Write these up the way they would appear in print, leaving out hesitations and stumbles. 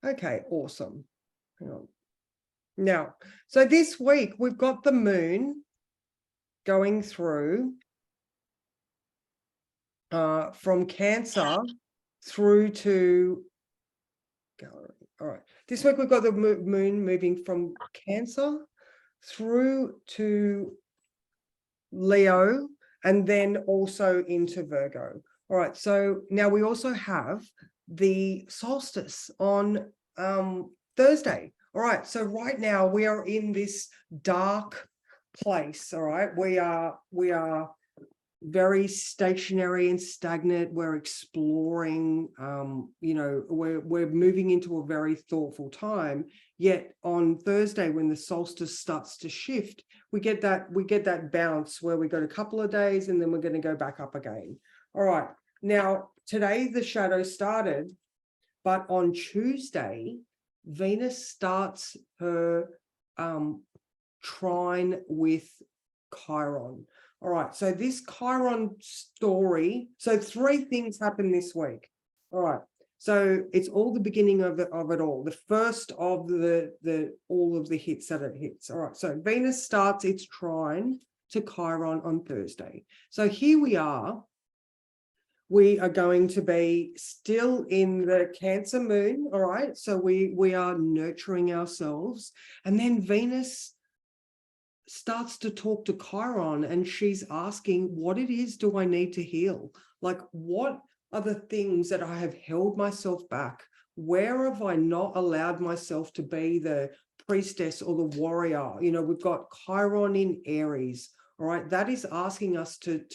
Okay, awesome. Hang on. Now, so this week we've got the moon going through from Cancer through to gallery. All right. This week we've got the moon moving from Cancer through to Leo and then also into Virgo. All right. So now we also have the solstice on Thursday. All right. So right now we are in this dark place. All right. We are very stationary and stagnant. We're exploring, we're moving into a very thoughtful time. Yet on Thursday, when the solstice starts to shift, we get that bounce where we got a couple of days and then we're going to go back up again. All right. Now, today the shadow started, but on Tuesday, Venus starts her trine with Chiron. All right, so this Chiron story, so 3 things happen this week. All right, so it's all the beginning of it all. The first of the all of the hits that it hits. All right, so Venus starts its trine to Chiron on Thursday. So here we are. We are going to be still in the Cancer moon. All right, so we are nurturing ourselves, and then Venus starts to talk to Chiron and she's asking, what it is do I need to heal? Like, what are the things that I have held myself back? Where have I not allowed myself to be the priestess or the warrior? You know, we've got Chiron in Aries. All right, that is asking us to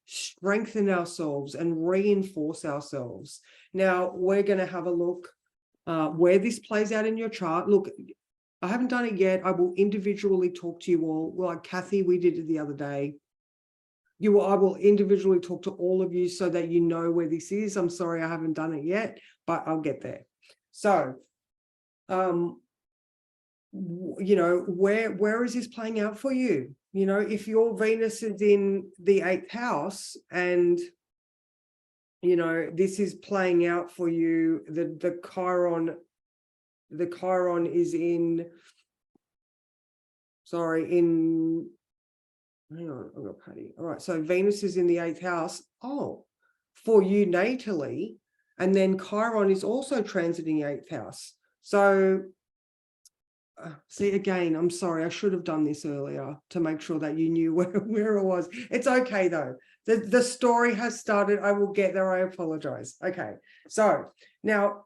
strengthen ourselves and reinforce ourselves. Now we're going to have a look where this plays out in your chart. Look, I haven't done it yet. I will individually talk to you all. Like Kathy, we did it the other day. I will individually talk to all of you so that you know where this is. I'm sorry I haven't done it yet, but I'll get there. So, where is this playing out for you? You know, if your Venus is in the 8th house and, you know, this is playing out for you, the Chiron is in, hang on, I've got Patty. All right, so Venus is in the 8th house. Oh, for you natally, and then Chiron is also transiting the 8th house. So, see, again, I'm sorry, I should have done this earlier to make sure that you knew where it was. It's okay, though. The story has started. I will get there. I apologize. Okay, so now,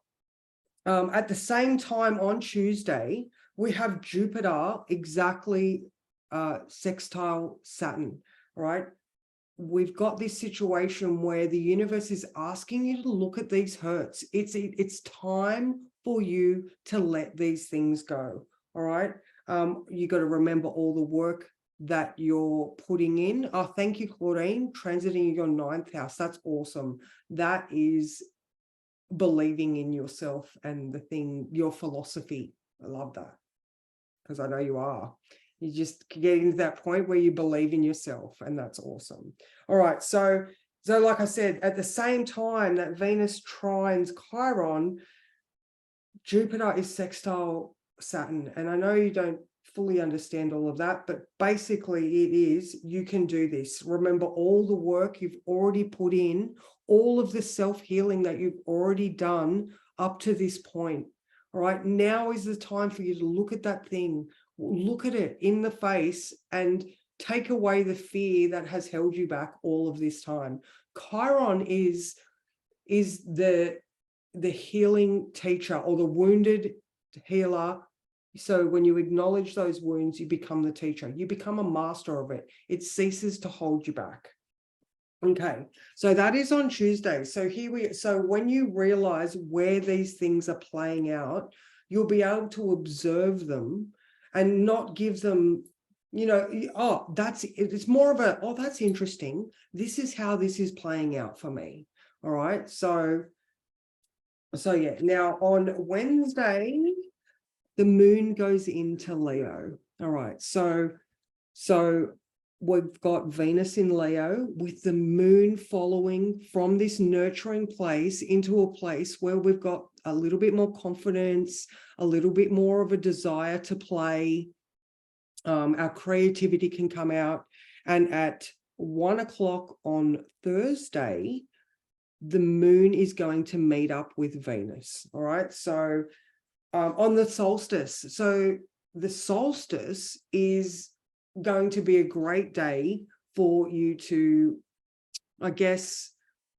at the same time on Tuesday, we have Jupiter exactly sextile Saturn, right? We've got this situation where the universe is asking you to look at these hurts. It's time for you to let these things go, all right? You got to remember all the work that you're putting in. Oh, thank you, Claudine, transiting your 9th house. That's awesome. That is believing in yourself and your philosophy. I love that, because I know you are. You just getting to that point where you believe in yourself, and that's awesome. All right, so like I said, at the same time that Venus trines Chiron, Jupiter is sextile Saturn, and I know you don't fully understand all of that, but basically it is, you can do this. Remember all the work you've already put in, all of the self-healing that you've already done up to this point. All right, now is the time for you to look at that thing, look at it in the face, and take away the fear that has held you back all of this time. Chiron is the healing teacher, or the wounded healer. So when you acknowledge those wounds, you become the teacher. You become a master of it. It ceases to hold you back. Okay, so that is on Tuesday. So when you realize where these things are playing out, you'll be able to observe them and not give them, it's more of a, oh, that's interesting. This is how this is playing out for me. All right, so yeah, now on Wednesday, the moon goes into Leo. All right, so we've got Venus in Leo with the moon following from this nurturing place into a place where we've got a little bit more confidence, a little bit more of a desire to play. Our creativity can come out. And at 1 o'clock on Thursday, the moon is going to meet up with Venus. All right. So on the solstice. So the solstice is going to be a great day for you to, I guess,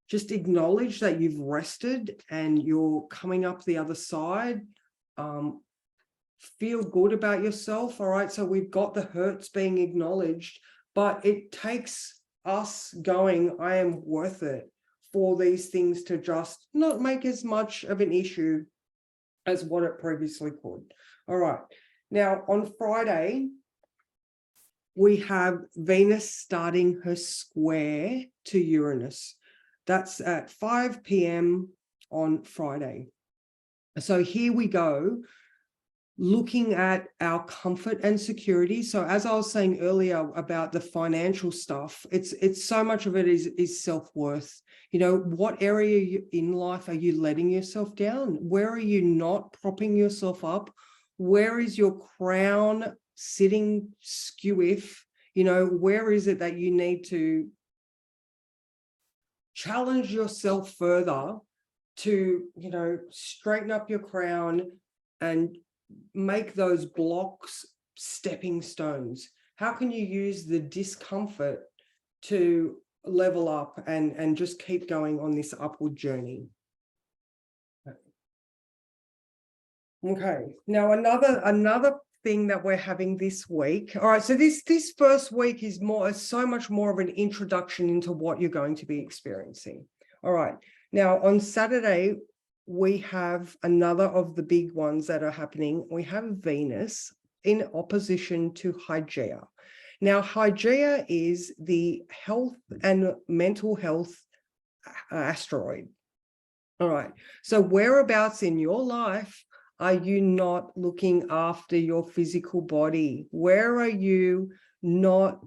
just acknowledge that you've rested and you're coming up the other side. Feel good about yourself. All right. So we've got the hurts being acknowledged, but it takes us going, I am worth it, for these things to just not make as much of an issue as what it previously could. All right. Now on Friday, we have Venus starting her square to Uranus. That's at 5 p.m. on Friday. So here we go, looking at our comfort and security. So as I was saying earlier about the financial stuff, it's so much of it is self-worth. You know, what area in life are you letting yourself down? Where are you not propping yourself up? Where is your crown sitting skew-if? You know, where is it that you need to challenge yourself further to, you know, straighten up your crown and make those blocks stepping stones? How can you use the discomfort to level up and just keep going on this upward journey? Okay, now another thing that we're having this week. All right, so this first week is so much more of an introduction into what you're going to be experiencing. All right, now on Saturday, we have another of the big ones that are happening. We have Venus in opposition to Hygeia. Now, Hygeia is the health and mental health asteroid. All right, so whereabouts in your life are you not looking after your physical body? Where are you not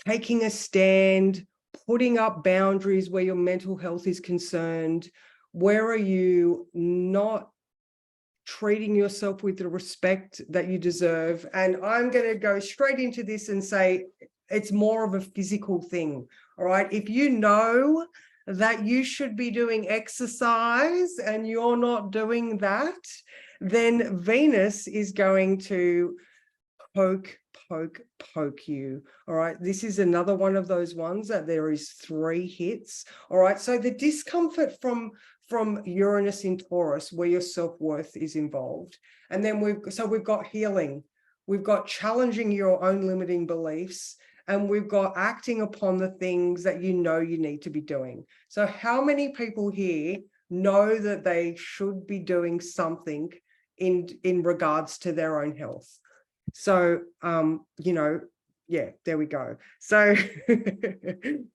taking a stand, putting up boundaries where your mental health is concerned? Where are you not treating yourself with the respect that you deserve? And I'm going to go straight into this and say it's more of a physical thing. All right. If you know that you should be doing exercise and you're not doing that, then Venus is going to poke you. All right. This is another one of those ones that there is 3 hits. All right. So the discomfort from Uranus in Taurus, where your self-worth is involved. And then we've got healing. We've got challenging your own limiting beliefs. And we've got acting upon the things that you know you need to be doing. So how many people here know that they should be doing something in regards to their own health? So, you know, yeah, there we go. So,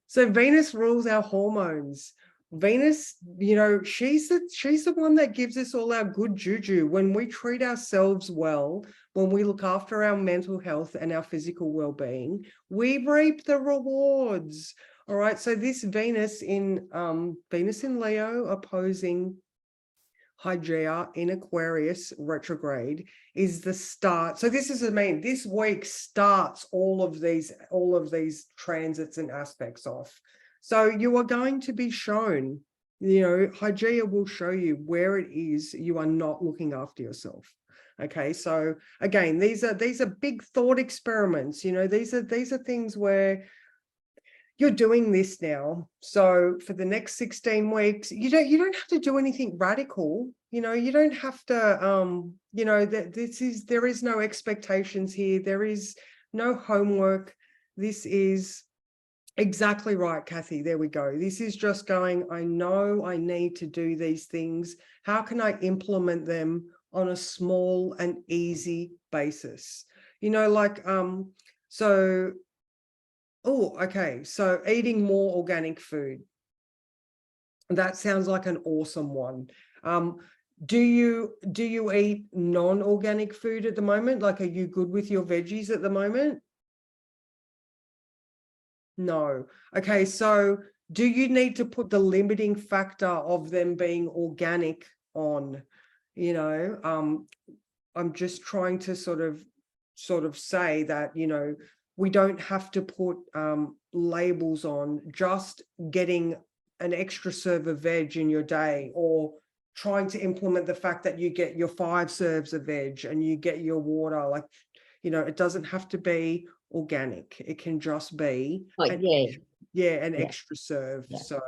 so Venus rules our hormones. Venus, you know, she's the one that gives us all our good juju. When we treat ourselves well, when we look after our mental health and our physical well-being, we reap the rewards. All right. So this Venus in Leo opposing Hygeia in Aquarius retrograde is the start. So this is this week starts all of these transits and aspects off. So you are going to be shown, you know, Hygeia will show you where it is you are not looking after yourself. Okay, so again, these are big thought experiments. You know, these are things where you're doing this now. So for the next 16 weeks, you don't have to do anything radical. You know, you don't have to you know, there is no expectations here. There is no homework. This is exactly right, Kathy. There we go. This is just going, I know I need to do these things. How can I implement them on a small and easy basis? You know, like, so, oh, okay. So eating more organic food. That sounds like an awesome one. Do you eat non-organic food at the moment? Like, are you good with your veggies at the moment? No. Okay, so do you need to put the limiting factor of them being organic on? You know, I'm just trying to sort of say that, we don't have to put labels on just getting an extra serve of veg in your day, or trying to implement the fact that you get your 5 serves of veg and you get your water. Like, it doesn't have to be organic. It can just be Like, an an yeah, extra serve. yeah, So,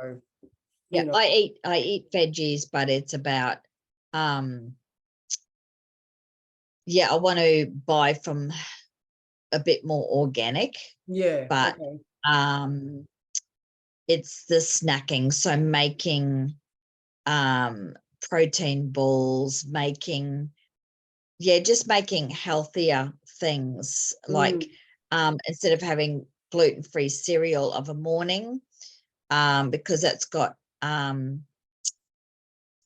yeah. you know, I eat veggies, but it's about yeah, I want to buy from a bit more organic, yeah, but okay. it's the snacking. So making protein balls, just making healthier things, like Mm, instead of having gluten-free cereal of a morning, because that's got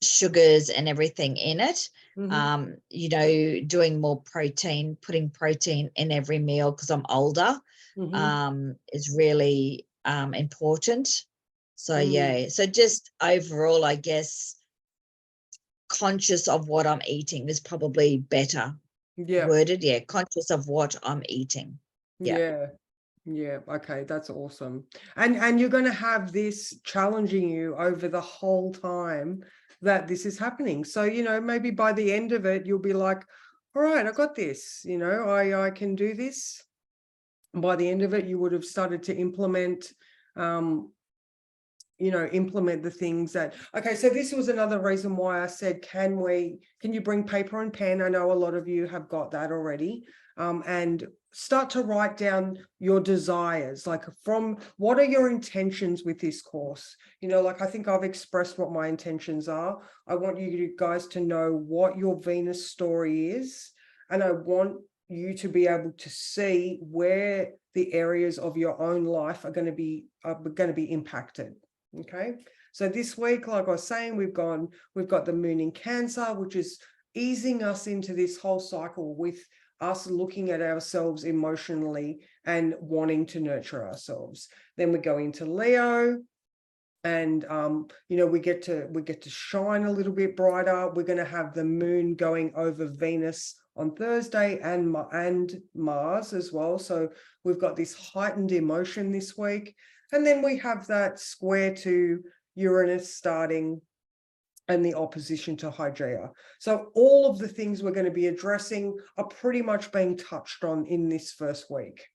sugars and everything in it. mhm, Doing more protein, putting protein in every meal because I'm older, mhm, is really important. So mm, yeah, so just overall, I guess conscious of what I'm eating is probably better yeah. worded. Yeah, conscious of what I'm eating. Yeah. Yeah. Yeah. Okay. That's awesome. And you're going to have this challenging you over the whole time that this is happening. So, maybe by the end of it, you'll be like, all right, I got this, I can do this. And by the end of it, you would have started to um, implement the things that, okay, so this was another reason why I said, can you bring paper and pen? I know a lot of you have got that already. And start to write down your desires, like, from what are your intentions with this course? Like, I think I've expressed what my intentions are. I want you guys to know what your Venus story is, and I want you to be able to see where the areas of your own life are going to be impacted. Okay, so this week, like I was saying, we've got the moon in Cancer, which is easing us into this whole cycle with us looking at ourselves emotionally and wanting to nurture ourselves. Then we go into Leo, and we get to shine a little bit brighter. We're going to have the moon going over Venus on Thursday, and Mars as well. So we've got this heightened emotion this week. And then we have that square to Uranus starting, and the opposition to Hygeia. So all of the things we're going to be addressing are pretty much being touched on in this first week.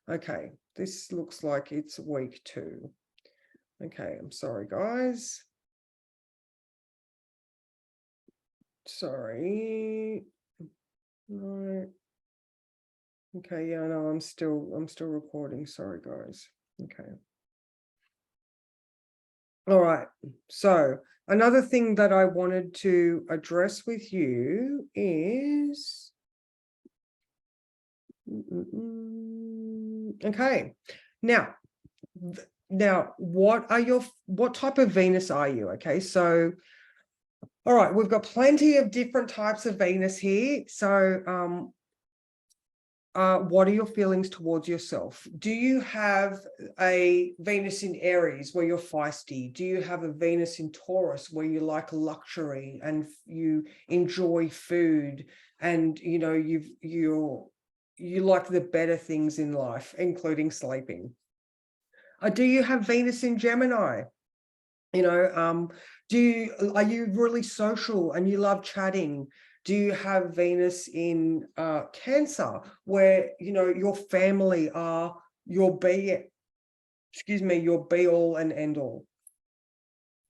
Okay, this looks like it's week 2. Okay, I'm sorry, guys. Sorry. No. Okay, yeah, no, I'm still recording. Sorry, guys. Okay. All right. So another thing that I wanted to address with you is okay. Now, what type of Venus are you? Okay, so all right, we've got plenty of different types of Venus here. So what are your feelings towards yourself? Do you have a Venus in Aries where you're feisty? Do you have a Venus in Taurus where you like luxury and you enjoy food, and you like the better things in life, including sleeping? Do you have Venus in Gemini? Are you really social and you love chatting? Do you have Venus in Cancer, where your family are your be all and end all?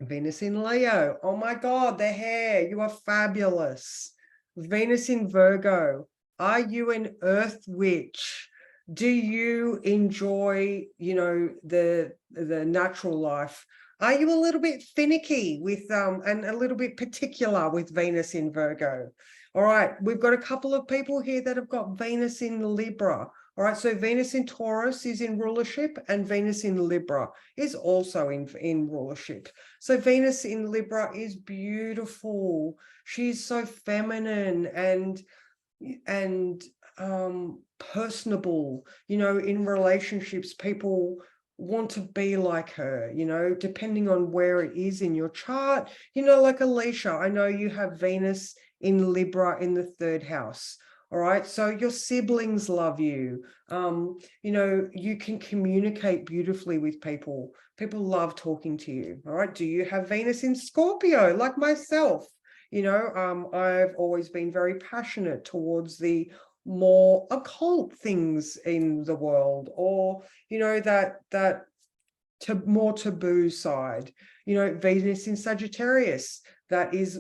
Venus in Leo, oh my God, the hair, you are fabulous. Venus in Virgo, are you an earth witch? Do you enjoy the natural life? Are you a little bit finicky with and a little bit particular with Venus in Virgo? All right, we've got a couple of people here that have got Venus in Libra. All right, so Venus in Taurus is in rulership, and Venus in Libra is also in rulership. So Venus in Libra is beautiful. She's so feminine and personable. In relationships, people want to be like her, you know, depending on where it is in your chart. You know, like Alicia, I know you have Venus in Libra in the 3rd house. All right, so your siblings love you. You know, you can communicate beautifully with people. People love talking to you. All right, do you have Venus in Scorpio like myself? You know, I've always been very passionate towards the more occult things in the world, or you know, that more taboo side. You know, Venus in Sagittarius, that is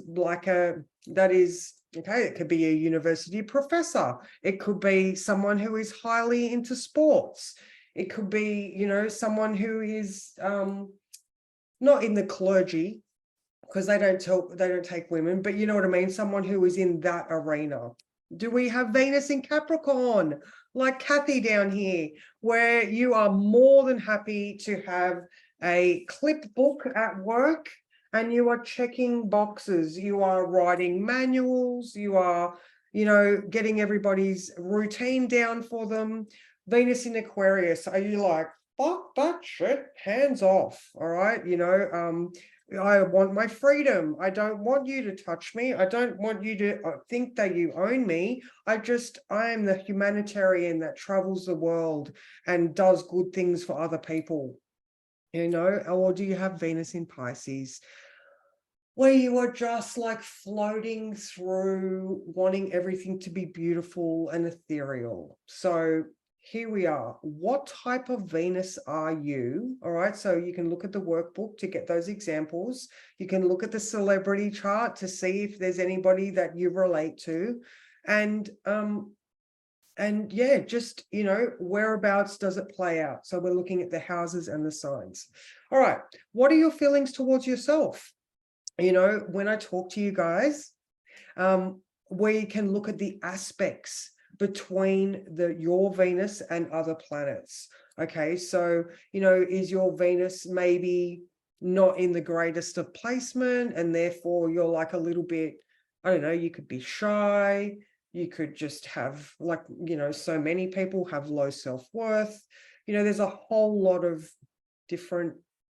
okay, it could be a university professor, it could be someone who is highly into sports, it could be, you know, someone who is not in the clergy, because they don't take women, but you know what I mean, someone who is in that arena. Do we have Venus in Capricorn, like Kathy down here, where you are more than happy to have a clip book at work and you are checking boxes, you are writing manuals, you are, you know, getting everybody's routine down for them. Venus in Aquarius, are you like, fuck that shit, hands off? All right, you know, I want my freedom. I don't want you to touch me. I don't want you to think that you own me. I am the humanitarian that travels the world and does good things for other people. You know, or do you have Venus in Pisces, where you are just like floating through, wanting everything to be beautiful and ethereal? So here we are. What type of Venus are you? All right, so you can look at the workbook to get those examples. You can look at the celebrity chart to see if there's anybody that you relate to. And yeah, just, you know, whereabouts does it play out? So we're looking at the houses and the signs. All right, what are your feelings towards yourself? You know, when I talk to you guys, we can look at the aspects between your Venus and other planets. Okay, so, you know, is your Venus maybe not in the greatest of placement, and therefore you're like a little bit, I don't know, you could be shy, you could just have, like, you know, so many people have low self-worth. You know, there's a whole lot of different,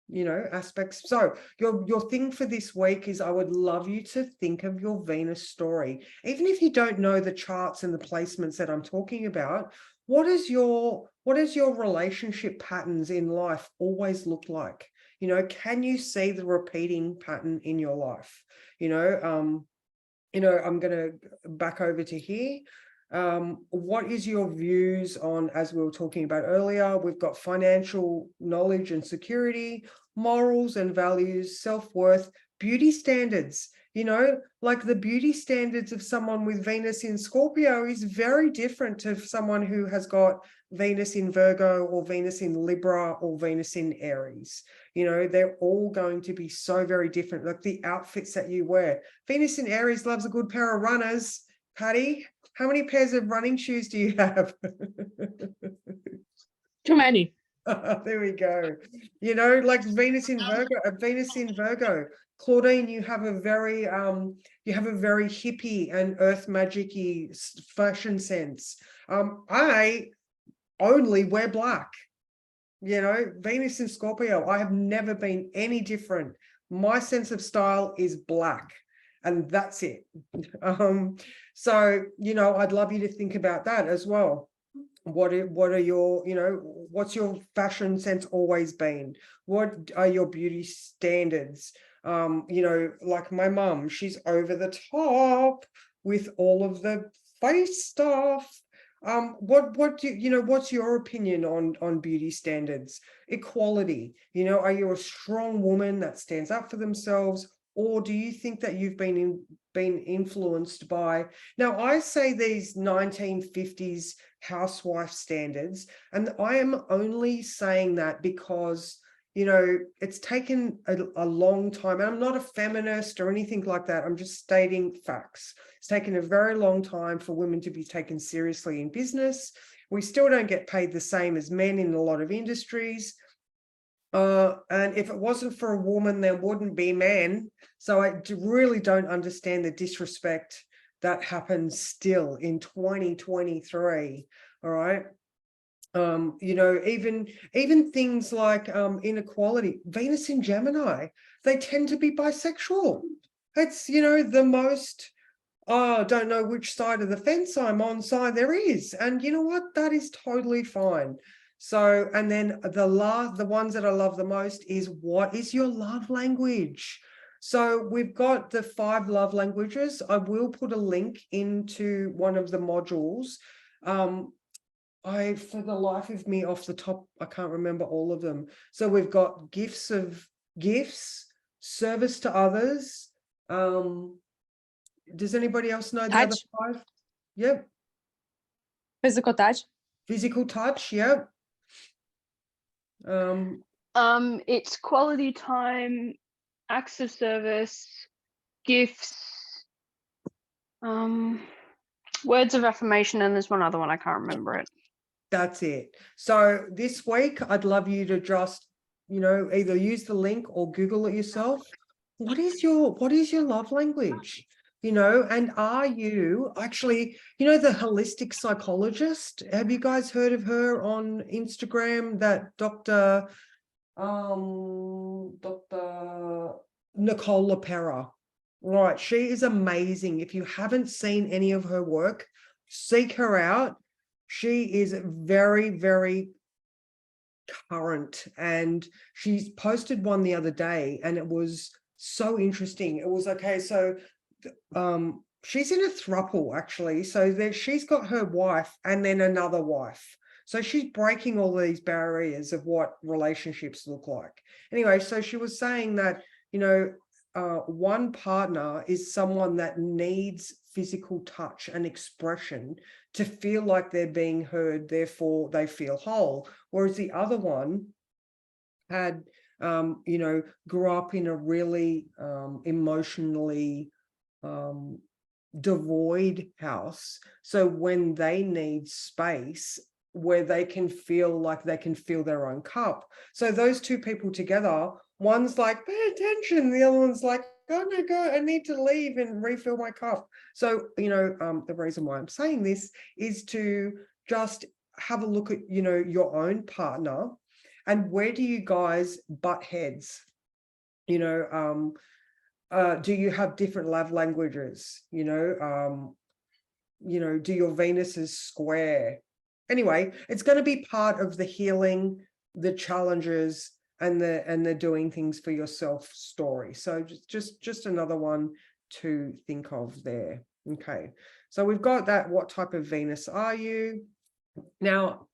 you know, aspects. So your thing for this week is, I would love you to think of your Venus story. Even if you don't know the charts and the placements that I'm talking about, what is your relationship patterns in life always look like? You know, can you see the repeating pattern in your life? You know, I'm going to back over to here. What is your views on, as we were talking about earlier, we've got financial knowledge and security, morals and values, self-worth, beauty standards. You know, like the beauty standards of someone with Venus in Scorpio is very different to someone who has got Venus in Virgo or Venus in Libra or Venus in Aries. You know, they're all going to be so very different. Like the outfits that you wear. Venus in Aries loves a good pair of runners. Patty, how many pairs of running shoes do you have? Too many. There we go. You know, like Venus in Virgo. Claudine, you have a very hippie and earth magic-y fashion sense. I only wear black. You know, Venus in Scorpio, I have never been any different. My sense of style is black, and that's it. So, you know, I'd love you to think about that as well. What are your, you know, what's your fashion sense always been? What are your beauty standards? You know, like my mum, she's over the top with all of the face stuff. What do you know, what's your opinion on beauty standards? Equality, you know, are you a strong woman that stands up for themselves, or do you think that you've been influenced by, now I say these 1950s housewife standards, and I am only saying that because, you know, it's taken a long time, and I'm not a feminist or anything like that, I'm just stating facts. It's taken a very long time for women to be taken seriously in business. We still don't get paid the same as men in a lot of industries. And if it wasn't for a woman, there wouldn't be men. So I really don't understand the disrespect that happens still in 2023. All right. You know, even things like inequality. Venus in Gemini, they tend to be bisexual. It's, you know, the most, oh, I don't know which side of the fence I'm on side there is. And you know what? That is totally fine. So, and then the ones that I love the most is, what is your love language? So we've got the 5 love languages. I will put a link into one of the modules. For the life of me, off the top, I can't remember all of them. So we've got gifts, service to others. Does anybody else know the other Touch. 5? Yep. Physical touch. Physical touch. Yep. It's quality time, acts of service, gifts, words of affirmation, and there's one other one, I can't remember it. That's it. So this week, I'd love you to just, you know, either use the link or Google it yourself. What is your love language? You know, and are you actually, you know, the holistic psychologist? Have you guys heard of her on Instagram? That Dr. Nicole LaPera. Right, she is amazing. If you haven't seen any of her work, seek her out. She is very, very current, and she's posted one the other day, and it was so interesting. It was, okay, so she's in a throuple, actually. So that she's got her wife and then another wife. So she's breaking all these barriers of what relationships look like. Anyway, so she was saying that, you know, one partner is someone that needs physical touch and expression to feel like they're being heard, therefore they feel whole. Whereas the other one had, you know, grew up in a really emotionally devoid house. So when they need space where they can feel like they can fill their own cup. So those two people together, one's like, pay attention. The other one's like, oh no, go, I need to leave and refill my cup. So, you know, the reason why I'm saying this is to just have a look at, you know, your own partner and where do you guys butt heads? You know, do you have different love languages? You know, do your Venuses square? Anyway, it's going to be part of the healing, the challenges, and the doing things for yourself story. So just another one to think of there. Okay, so we've got that. What type of Venus are you? Now,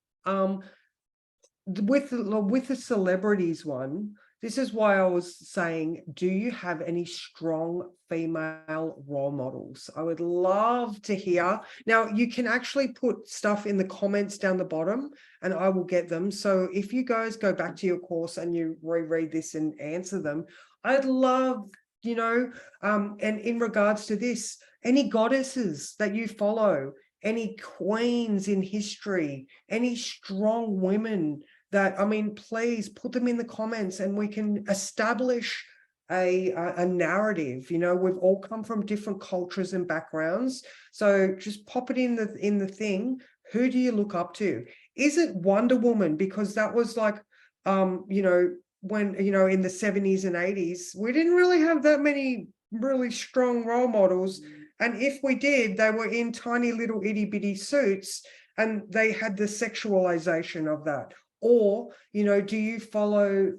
with the celebrities one, this is why I was saying, do you have any strong female role models? I would love to hear. Now, you can actually put stuff in the comments down the bottom and I will get them. So if you guys go back to your course and you reread this and answer them, I'd love, you know, and in regards to this, any goddesses that you follow, any queens in history, any strong women that, I mean, please put them in the comments and we can establish a narrative. You know, we've all come from different cultures and backgrounds. So just pop it in the thing. Who do you look up to? Is it Wonder Woman? Because that was like, you know, when, you know, in the 70s and 80s, we didn't really have that many really strong role models. And if we did, they were in tiny little itty bitty suits and they had the sexualization of that. Or, you know, do you follow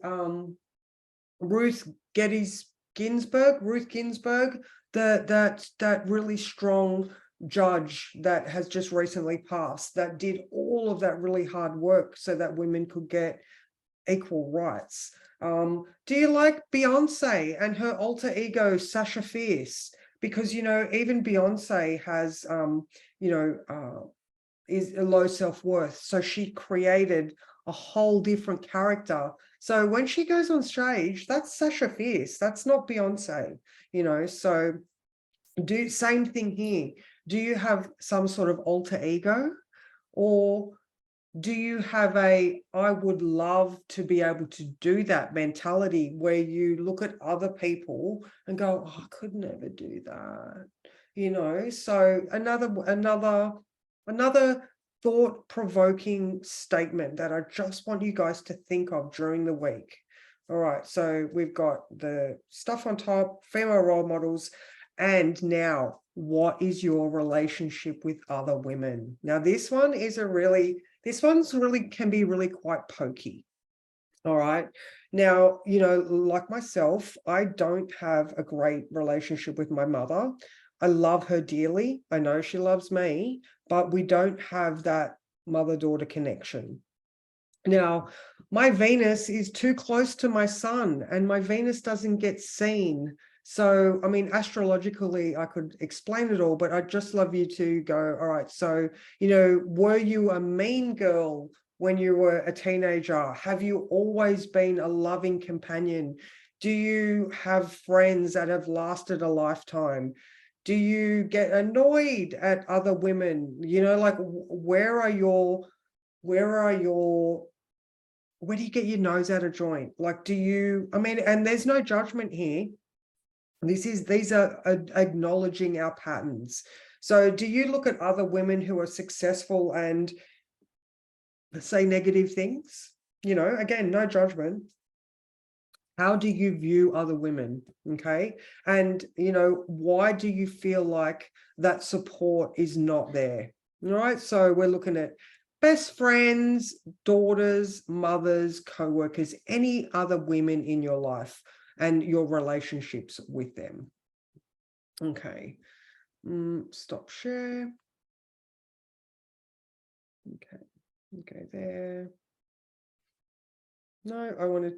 Ruth Ginsburg, that really strong judge that has just recently passed, that did all of that really hard work so that women could get equal rights? Do you like Beyonce and her alter ego, Sasha Fierce? Because, you know, even Beyonce has, you know, is a low self-worth. So she created a whole different character. So when she goes on stage, that's Sasha Fierce. That's not Beyonce, you know. So same thing here. Do you have some sort of alter ego, or do you have I would love to be able to do that mentality where you look at other people and go, oh, I could never do that, you know? So another thought-provoking statement that I just want you guys to think of during the week. All right, so we've got the stuff on top, female role models, and now what is your relationship with other women? Now, this one's really can be really quite pokey. All right. Now, you know, like myself, I don't have a great relationship with my mother. I love her dearly. I know she loves me, but we don't have that mother-daughter connection. Now, my Venus is too close to my sun, and my Venus doesn't get seen. So, I mean, astrologically, I could explain it all, but I'd just love you to go, all right, so, you know, were you a mean girl when you were a teenager? Have you always been a loving companion? Do you have friends that have lasted a lifetime? Do you get annoyed at other women? You know, like where do you get your nose out of joint? Like, I mean, and there's no judgment here. These are acknowledging our patterns. So do you look at other women who are successful and say negative things? You know, again, no judgment. How do you view other women? Okay. And, you know, why do you feel like that support is not there? All right. So we're looking at best friends, daughters, mothers, co-workers, any other women in your life and your relationships with them. Okay. Stop share. Okay. Okay, there. No, I wanted to